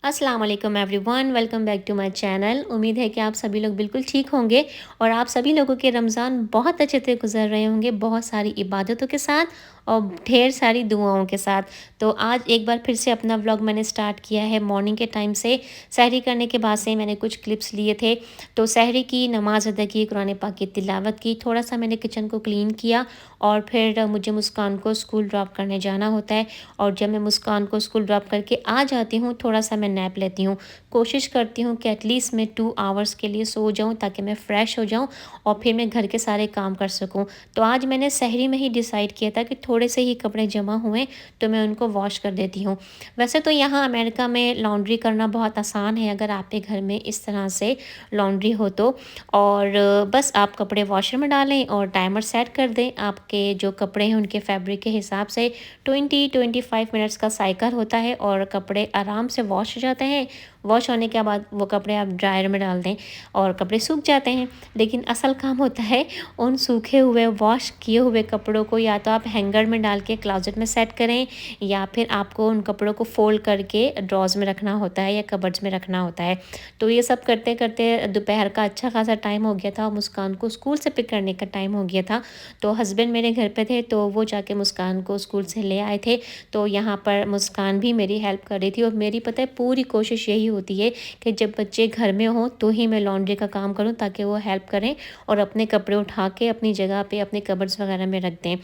अस्सलाम वालेकुम everyone, welcome back to my channel. उम्मीद है कि आप सभी लोग बिल्कुल ठीक होंगे और आप सभी लोगों के रमज़ान बहुत अच्छे से गुजर रहे होंगे, बहुत सारी इबादतों के साथ और ढेर सारी दुआओं के साथ। तो आज एक बार फिर से अपना व्लॉग मैंने स्टार्ट किया है मॉर्निंग के टाइम से। सहरी करने के बाद से मैंने कुछ क्लिप्स लिए थे। तो सहरी की नमाज़ अदा की, कुरान पाक की तिलावत की, थोड़ा सा मैंने किचन को क्लीन किया और फिर मुझे मुस्कान को स्कूल ड्रॉप करने जाना होता है। और जब मैं मुस्कान को स्कूल ड्रॉप करके आ जाती हूँ, थोड़ा सा मैं नैप लेती हूँ। कोशिश करती हूँ कि एटलीस्ट मैं 2 आवर्स के लिए सो जाऊँ ताकि मैं फ़्रेश हो जाऊँ और फिर मैं घर के सारे काम कर सकूँ। तो आज मैंने सहरी में ही डिसाइड किया था कि थोड़े से ही कपड़े जमा हुए तो मैं उनको वॉश कर देती हूँ। वैसे तो यहाँ अमेरिका में लॉन्ड्री करना बहुत आसान है अगर आपके घर में इस तरह से लॉन्ड्री हो तो। और बस आप कपड़े वॉशर में डालें और टाइमर सेट कर दें। आपके जो कपड़े हैं उनके फैब्रिक के हिसाब से 20-25 मिनट्स का साइकिल होता है और कपड़े आराम से वॉश हो जाते हैं। वॉश होने के बाद वो कपड़े आप ड्रायर में डाल दें और कपड़े सूख जाते हैं। लेकिन असल काम होता है उन सूखे हुए वॉश किए हुए कपड़ों को या तो आप हैंगर में डाल के क्लोजेट में सेट करें या फिर आपको उन कपड़ों को फ़ोल्ड करके ड्रॉज़ में रखना होता है या कबर्ड्स में रखना होता है। तो ये सब करते करते दोपहर का अच्छा खासा टाइम हो गया था और मुस्कान को स्कूल से पिक करने का टाइम हो गया था। तो हस्बैंड मेरे घर पे थे तो वो जाके मुस्कान को स्कूल से ले आए थे। तो यहाँ पर मुस्कान भी मेरी हेल्प कर रही थी और मेरी पता है पूरी कोशिश यही होती है कि जब बच्चे घर में हों तो ही मैं लॉन्ड्री का काम करूँ ताकि वो हेल्प करें और अपने कपड़े उठा के अपनी जगह पे अपने कबर्ड्स वगैरह में रख दें।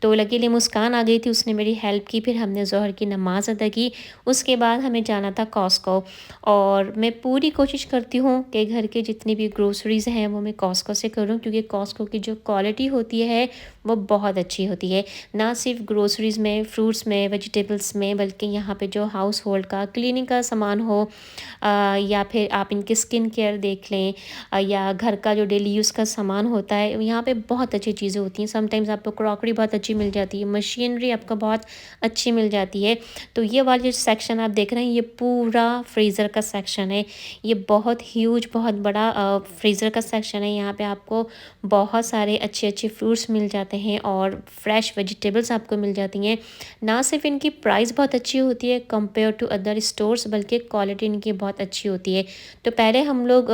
तो लकीली मुस्कान आ गई थी, उसने मेरी हेल्प की। फिर हमने ज़ोहर की नमाज़ अदा की। उसके बाद हमें जाना था कॉस्को और मैं पूरी कोशिश करती हूँ कि घर के जितनी भी ग्रोसरीज़ हैं वो मैं कॉस्को से करूँ क्योंकि कॉस्को की जो क्वालिटी होती है वो बहुत अच्छी होती है। ना सिर्फ ग्रोसरीज़ में, फ्रूट्स में, वेजिटेबल्स में, बल्कि यहाँ पे जो हाउस होल्ड का क्लीनिंग का सामान हो या फिर आप इनकी स्किन केयर देख लें या घर का जो डेली यूज़ का सामान होता है, यहाँ पे बहुत अच्छी चीज़ें होती हैं। समटाइम्स आपको क्रॉकरी बहुत अच्छी मिल जाती है, मशीनरी आपको बहुत अच्छी मिल जाती है। तो ये वाला जो सेक्शन आप देख रहे हैं ये पूरा फ्रीज़र का सेक्शन है। ये बहुत ह्यूज, बहुत बड़ा फ्रीज़र का सेक्शन है। यहाँ पे आपको बहुत सारे अच्छे-अच्छे फ्रूट्स मिल जाते हैं और फ्रेश वेजिटेबल्स आपको मिल जाती हैं। ना सिर्फ इनकी प्राइस बहुत अच्छी होती है कंपेयर टू अदर स्टोर्स, बल्कि क्वालिटी इनकी बहुत अच्छी होती है। तो पहले हम लोग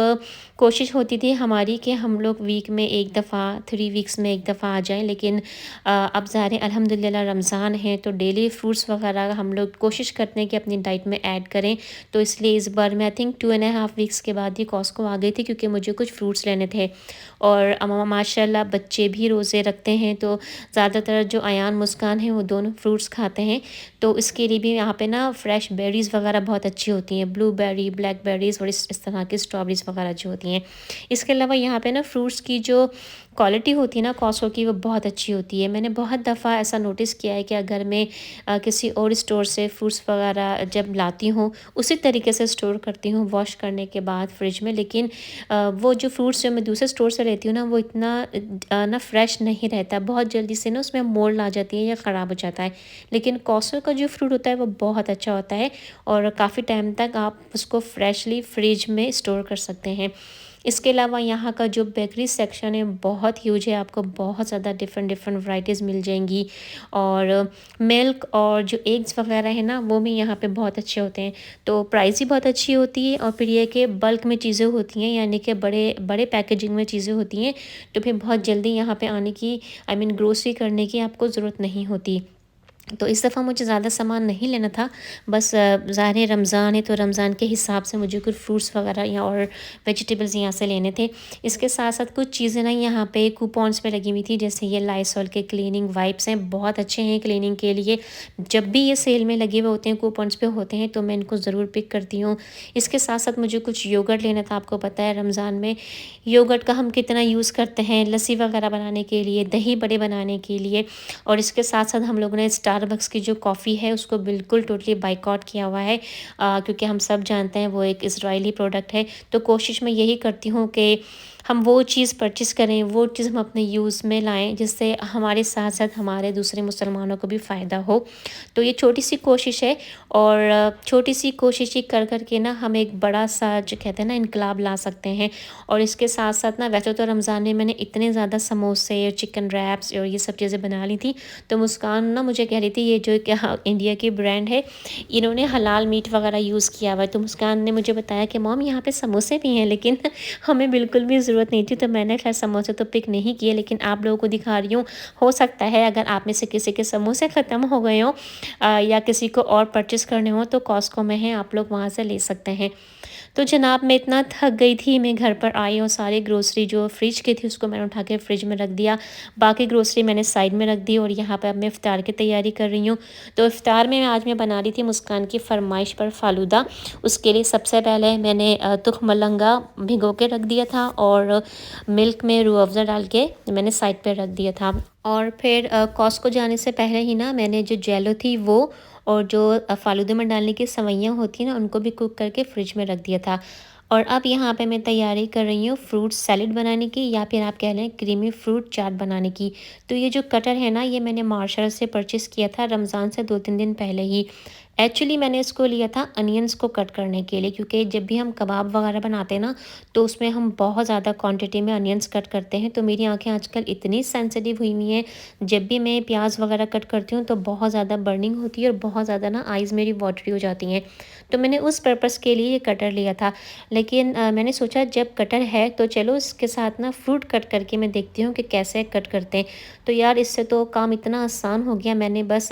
कोशिश होती थी हमारी कि हम लोग वीक में 1 दफ़ा, 3 वीक्स में 1 दफ़ा आ जाएँ। लेकिन अब ज़ाहिर है अल्हम्दुलिल्लाह रमज़ान है तो डेली फ्रूट्स वगैरह हम लोग कोशिश करते हैं कि अपनी डाइट में ऐड करें। तो इसलिए इस बार मैं I think 2 and half weeks के बाद ही कॉस्को आ गई थी क्योंकि मुझे कुछ फ्रूट्स लेने थे। और माशाल्लाह बच्चे भी रोज़े रखते हैं तो ज़्यादातर जो अयान, मुस्कान हैं वो दोनों फ्रूट्स खाते हैं। तो इसके लिए भी यहाँ पे ना फ्रेश बेरीज़ वगैरह बहुत अच्छी होती हैं, ब्लूबेरी, ब्लैकबेरीज़ और इस तरह की स्ट्रॉबेरीज़ वगैरह जो होती हैं। इसके अलावा यहाँ पे ना फ्रूट्स की जो क्वालिटी होती है ना कॉस्को की, वो बहुत अच्छी होती है। मैंने बहुत दफ़ा ऐसा नोटिस किया है कि अगर मैं किसी और स्टोर से फ्रूट्स वगैरह जब लाती हूँ उसी तरीके से स्टोर करती हूँ वॉश करने के बाद फ्रिज में, लेकिन वो जो फ्रूट्स जो मैं दूसरे स्टोर से लेती हूँ ना वो इतना ना फ्रेश नहीं रहता। बहुत जल्दी से ना उसमें मोल्ड आ जाती है या ख़राब हो जाता है। लेकिन कॉस्को का जो फ्रूट होता है वो बहुत अच्छा होता है और काफ़ी टाइम तक आप उसको फ्रेशली फ्रिज में स्टोर कर सकते हैं। इसके अलावा यहाँ का जो बेकरी सेक्शन है बहुत ह्यूज है, आपको बहुत ज़्यादा डिफरेंट डिफरेंट वैराइटीज़ मिल जाएंगी। और मिल्क और जो एग्स वगैरह है ना वो भी यहाँ पे बहुत अच्छे होते हैं। तो प्राइस ही बहुत अच्छी होती है और फिर ये कि बल्क में चीज़ें होती हैं, यानी कि बड़े बड़े पैकेजिंग में चीज़ें होती हैं। तो फिर बहुत जल्दी यहाँ पे आने की, आई मीन ग्रोसरी करने की आपको ज़रूरत नहीं होती। तो इस दफ़ा मुझे ज़्यादा सामान नहीं लेना था। बस ज़ाहिर है रमज़ान है तो रमज़ान के हिसाब से मुझे कुछ फ्रूट्स वगैरह या और वेजिटेबल्स यहाँ से लेने थे। इसके साथ-साथ कुछ चीज़ें ना यहाँ पे कूपन्स पे लगी हुई थी, जैसे ये लाइसॉल के क्लीनिंग वाइप्स हैं, बहुत अच्छे हैं क्लीनिंग के लिए। जब भी ये सेल में लगे हुए होते हैं, कूपन्स पे होते हैं तो मैं इनको ज़रूर पिक करती हूँ। इसके साथ-साथ मुझे कुछ योगर्ट लेना था। आपको पता है रमज़ान में योगर्ट का हम कितना यूज़ करते हैं लस्सी वगैरह बनाने के लिए, दही बड़े बनाने के लिए। और इसके साथ-साथ हम लोगों ने स्टारबक्स की जो कॉफ़ी है उसको बिल्कुल टोटली बायकॉट किया हुआ है क्योंकि हम सब जानते हैं वो एक इज़राइली प्रोडक्ट है। तो कोशिश मैं यही करती हूँ कि हम वो चीज़ परचेज़ करें, वो चीज़ हम अपने यूज़ में लाएँ, जिससे हमारे साथ-साथ हमारे दूसरे मुसलमानों को भी फ़ायदा हो। तो ये छोटी-सी कोशिश है और छोटी-सी कोशिश ही कर के ना हम एक बड़ा-सा जो कहते हैं ना इनकलाब ला सकते हैं। और इसके साथ-साथ ना वैसे तो रमज़ान में मैंने इतने ज़्यादा समोसे और चिकन रैप्स और ये सब चीज़ें बना ली थी। तो मुस्कान ना मुझे कह रही थी ये जो क्या इंडिया की ब्रांड है, इन्होंने हलाल मीट वग़ैरह यूज़ किया हुआ है। तो मुस्कान ने मुझे बताया कि मॉम यहाँ पे समोसे भी हैं, लेकिन हमें बिल्कुल भी ज़रूरत नहीं थी। तो मैंने खैर समोसे तो पिक नहीं किए, लेकिन आप लोगों को दिखा रही हूँ। हो सकता है अगर आप में से किसी के समोसे ख़त्म हो गए हों या किसी को और परचेज़ करने हों तो कॉस्टको में है, आप लोग वहाँ से ले सकते हैं। तो जनाब मैं इतना थक गई थी, मैं घर पर आई और सारी ग्रोसरी जो फ्रिज की थी उसको मैंने उठा के फ्रिज में रख दिया। बाकी ग्रोसरी मैंने साइड में रख दी और यहाँ पे अब मैं इफ़्तार की तैयारी कर रही हूँ। तो इफ़्तार में आज मैं बना रही थी मुस्कान की फ़रमाइश पर फ़ालूदा। उसके लिए सबसे पहले मैंने तुख मलंगा भिगो के रख दिया था और मिल्क में रूह अफ़ज़ा डाल के मैंने साइड पे रख दिया था। और फिर कॉस्को जाने से पहले ही ना मैंने जो जेलो थी वो और जो फ़ालूदे में डालने की सेवइयाँ होती हैं ना उनको भी कुक करके फ्रिज में रख दिया था। और अब यहाँ पे मैं तैयारी कर रही हूँ फ्रूट सैलेड बनाने की या फिर आप कह लें क्रीमी फ्रूट चाट बनाने की। तो ये जो कटर है ना ये मैंने मार्शल से परचेज़ किया था रमज़ान से 2-3 दिन पहले ही। एक्चुअली मैंने इसको लिया था अनियंस को कट करने के लिए, क्योंकि जब भी हम कबाब वगैरह बनाते हैं ना तो उसमें हम बहुत ज़्यादा क्वांटिटी में अनियंस कट करते हैं। तो मेरी आँखें आजकल इतनी सेंसिटिव हुई हुई हैं, जब भी मैं प्याज वगैरह कट करती हूँ तो बहुत ज़्यादा बर्निंग होती है और बहुत ज़्यादा ना आइज़ मेरी वाटरी हो जाती हैं। तो मैंने उस पर्पज़ के लिए ये कटर लिया था। लेकिन मैंने सोचा जब कटर है तो चलो इसके साथ ना फ्रूट कट करके मैं देखती हूँ कि कैसे कट करते हैं। तो यार इससे तो काम इतना आसान हो गया। मैंने बस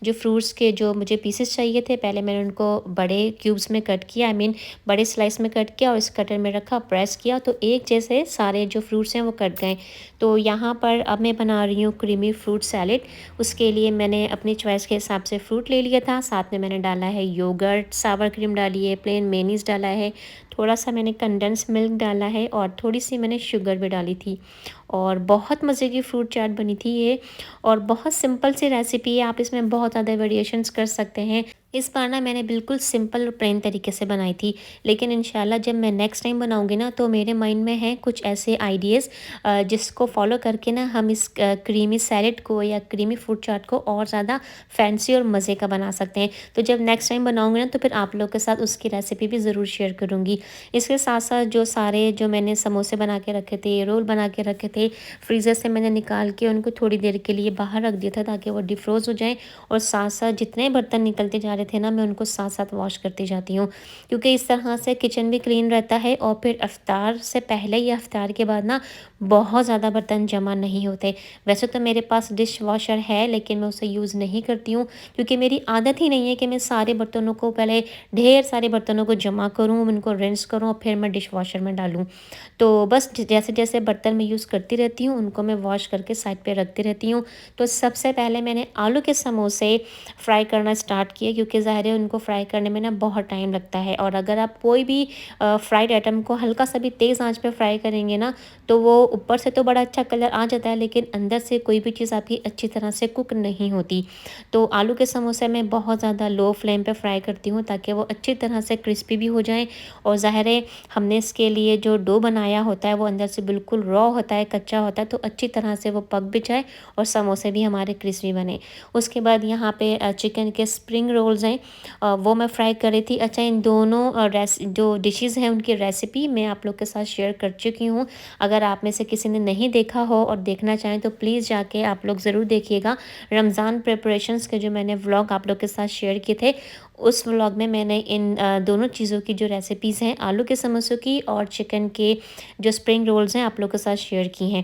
जो फ्रूट्स के जो मुझे पीसेस चाहिए थे पहले मैंने उनको बड़े क्यूब्स में कट किया, आई मीन बड़े स्लाइस में कट किया और इस कटर में रखा, प्रेस किया तो एक जैसे सारे जो फ्रूट्स हैं वो कट गए। तो यहाँ पर अब मैं बना रही हूँ क्रीमी फ्रूट सैलेड। उसके लिए मैंने अपनी चॉइस के हिसाब से फ्रूट ले लिया था, साथ में मैंने डाला है योगर्ट, सावर क्रीम डाली है, प्लेन मेयोनीज़ डाला है, थोड़ा सा मैंने कंडेंस मिल्क डाला है और थोड़ी सी मैंने शुगर भी डाली थी। और बहुत मज़े की फ्रूट चाट बनी थी ये और बहुत सिंपल सी रेसिपी है, आप इसमें बहुत ज़्यादा वेरिएशंस कर सकते हैं। इस बार ना मैंने बिल्कुल सिंपल और प्लेन तरीके से बनाई थी, लेकिन इंशाल्लाह जब मैं नेक्स्ट टाइम बनाऊंगी ना तो मेरे माइंड में है कुछ ऐसे आइडियाज़ जिसको फॉलो करके ना हम इस क्रीमी सैलेड को या क्रीमी फ्रूट चाट को और ज़्यादा फैंसी और मज़े का बना सकते हैं। तो जब नेक्स्ट टाइम बनाऊंगी ना तो फिर आप लोग के साथ उसकी रेसिपी भी ज़रूर शेयर करूँगी। इसके साथ साथ जो सारे जो मैंने समोसे बना के रखे थे, रोल बना के रखे थे, फ्रीज़र से मैंने निकाल के उनको थोड़ी देर के लिए बाहर रख दिया था ताकि वो डिफ्रोज़ हो जाएँ। और साथ साथ जितने बर्तन निकलते जा रहे थे ना मैं उनको साथ साथ वॉश करती जाती हूँ, क्योंकि इस तरह से किचन भी क्लीन रहता है और फिर इफ्तार से पहले या इफ्तार के बाद ना बहुत ज़्यादा बर्तन जमा नहीं होते। वैसे तो मेरे पास डिश वॉशर है लेकिन मैं उसे यूज़ नहीं करती हूँ, क्योंकि मेरी आदत ही नहीं है कि मैं सारे बर्तनों को पहले ढेर सारे बर्तनों को जमा करूँ, उनको रिंस करूँ और फिर मैं डिश वॉशर में डालूँ। तो बस जैसे जैसे बर्तन मैं यूज़ करती रहती हूँ उनको मैं वॉश करके साइड पे रखती रहती हूँ। तो सबसे पहले मैंने आलू के समोसे फ्राई करना स्टार्ट किए, क्योंकि ज़ाहिर है उनको फ्राई करने में ना बहुत टाइम लगता है और अगर आप कोई भी फ्राइड आइटम को हल्का सा भी तेज़ आंच पे फ्राई करेंगे ना तो वो ऊपर से तो बड़ा अच्छा कलर आ जाता है लेकिन अंदर से कोई भी चीज़ आपकी अच्छी तरह से कुक नहीं होती। तो आलू के समोसे मैं बहुत ज़्यादा लो फ्लेम पे फ्राई करती हूँ ताकि वो अच्छी तरह से क्रिस्पी भी हो जाएँ। और ज़ाहिर है हमने इसके लिए जो डो बनाया होता है वो अंदर से बिल्कुल रॉ होता है, कच्चा होता है, तो अच्छी तरह से वो पक भी जाए और समोसे भी हमारे क्रिस्पी बने। उसके बाद यहाँ पे चिकन के स्प्रिंग रोल्स हैं, वो मैं फ्राई कर रही थी। अच्छा, इन दोनों जो डिशेज़ हैं उनकी रेसिपी मैं आप लोग के साथ शेयर कर चुकी हूँ। अगर आप में से किसी ने नहीं देखा हो और देखना चाहें तो प्लीज़ जाके आप लोग ज़रूर देखिएगा। रमज़ान प्रिपरेशंस के जो मैंने व्लॉग आप लोग के साथ शेयर किए थे उस व्लॉग में मैंने इन दोनों चीज़ों की जो रेसिपीज़ हैं आलू के समोसों की और चिकन के जो स्प्रिंग रोल्स हैं आप लोग के साथ शेयर की हैं।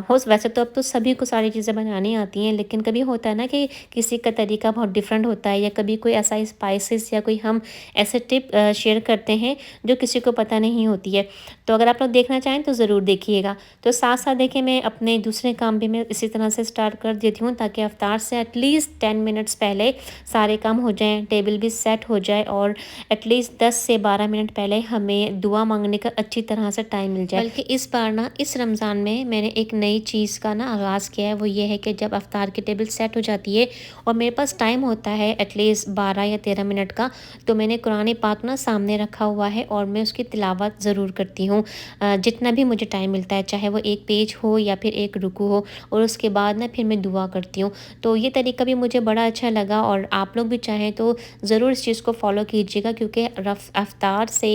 हो वैसे तो अब तो सभी को सारी चीज़ें बनानी आती हैं, लेकिन कभी होता है ना कि किसी का तरीका बहुत डिफरेंट होता है या कभी कोई ऐसा स्पाइसेस या कोई हम ऐसे टिप शेयर करते हैं जो किसी को पता नहीं होती है। तो अगर आप लोग देखना चाहें तो ज़रूर देखिएगा। तो साथ साथ देखिए मैं अपने दूसरे काम भी मैं इसी तरह से स्टार्ट कर देती हूँ ताकि अफ्तार से एटलीस्ट 10 मिनट्स पहले सारे काम हो जाएँ। टेबल भी सेट हो जाए और एटलीस्ट 10 से 12 मिनट पहले हमें दुआ मांगने का अच्छी तरह से टाइम मिल जाए। बल्कि इस बार ना इस रमज़ान में मैंने एक नई चीज़ का ना आगाज़ किया है, वो ये है कि जब अफ्तार की टेबल सेट हो जाती है और मेरे पास टाइम होता है एटलीस्ट 12 या 13 मिनट का, तो मैंने कुरान पाक ना सामने रखा हुआ है और मैं उसकी तिलावत ज़रूर करती हूँ जितना भी मुझे टाइम मिलता है, चाहे वो एक पेज हो या फिर एक रुकू हो, और उसके बाद ना फिर मैं दुआ करती हूँ। तो ये तरीका भी मुझे बड़ा अच्छा लगा और आप लोग भी चाहें तो ज़रूर इस चीज़ को फॉलो कीजिएगा, क्योंकि अफ्तार से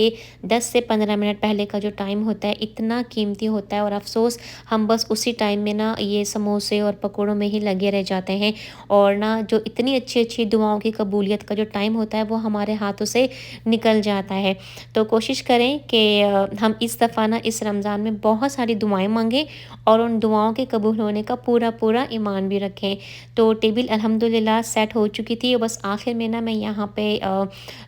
10 से 15 मिनट पहले का जो टाइम होता है इतना कीमती होता है, और अफसोस हम बस उसी टाइम में ना ये समोसे और पकौड़ों में ही लगे रह जाते हैं, और ना जो इतनी अच्छी अच्छी दुआओं की कबूलियत का जो टाइम होता है वो हमारे हाथों से निकल जाता है। तो कोशिश करें कि हम इस दफ़ा ना इस रमज़ान में बहुत सारी दुआएं मांगें और उन दुआओं के कबूल होने का पूरा पूरा ईमान भी रखें। तो टेबल अल्हम्दुलिल्लाह सेट हो चुकी थी, और बस आखिर में ना मैं यहाँ पे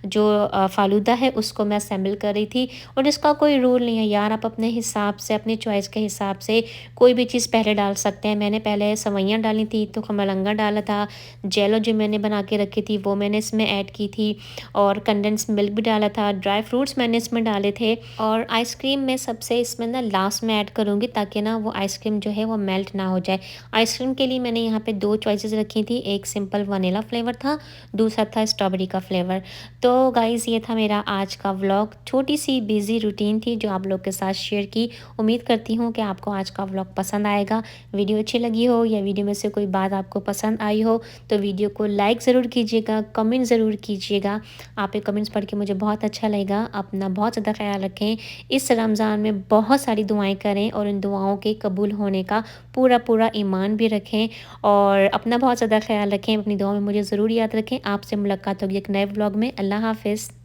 जो फ़ालूदा है उसको मैं असेंबल कर रही थी। और इसका कोई रूल नहीं है यार, आप अपने हिसाब से, अपनी चॉइस के हिसाब से कोई भी चीज़ पहले डाल सकते हैं। मैंने पहले सवैयाँ डाली थी, तो खमलंगा डाला था, जेलो जो मैंने बना के रखी थी वो मैंने इसमें ऐड की थी, और कंडेंस मिल्क भी डाला था, ड्राई फ्रूट्स मैंने इसमें डाले थे, और आइसक्रीम मैं सबसे इसमें ना लास्ट में ऐड करूँगी ताकि ना वो आइसक्रीम जो है वो मेल्ट ना हो जाए। आइसक्रीम के लिए मैंने यहाँ पे 2 चॉइसेस रखी थी, एक सिंपल वनीला फ्लेवर था, दूसरा था स्ट्रॉबेरी का फ्लेवर। तो गाइज़ ये था मेरा आज का व्लॉग, छोटी सी बिज़ी रूटीन थी जो आप लोग के साथ शेयर की। उम्मीद करती हूँ कि आपको आज का व्लॉग पसंद आएगा। वीडियो अच्छी लगी हो या वीडियो में से कोई बात आपको पसंद आई हो तो वीडियो को लाइक ज़रूर कीजिएगा, कमेंट ज़रूर कीजिएगा। आपके कमेंट्स पढ़ के मुझे बहुत अच्छा लगेगा। अपना बहुत ज़्यादा ख्याल रखें। इस रमज़ान में बहुत सारी दुआएँ करें और उन दुआओं के कबूल होने का पूरा पूरा ईमान भी रखें, और अपना बहुत ज़्यादा ख्याल रखें। अपनी दुआ में मुझे ज़रूर याद रखें। आपसे मुलाकात होगी एक नए व्लॉग में। अल्लाह हाफ़िज़।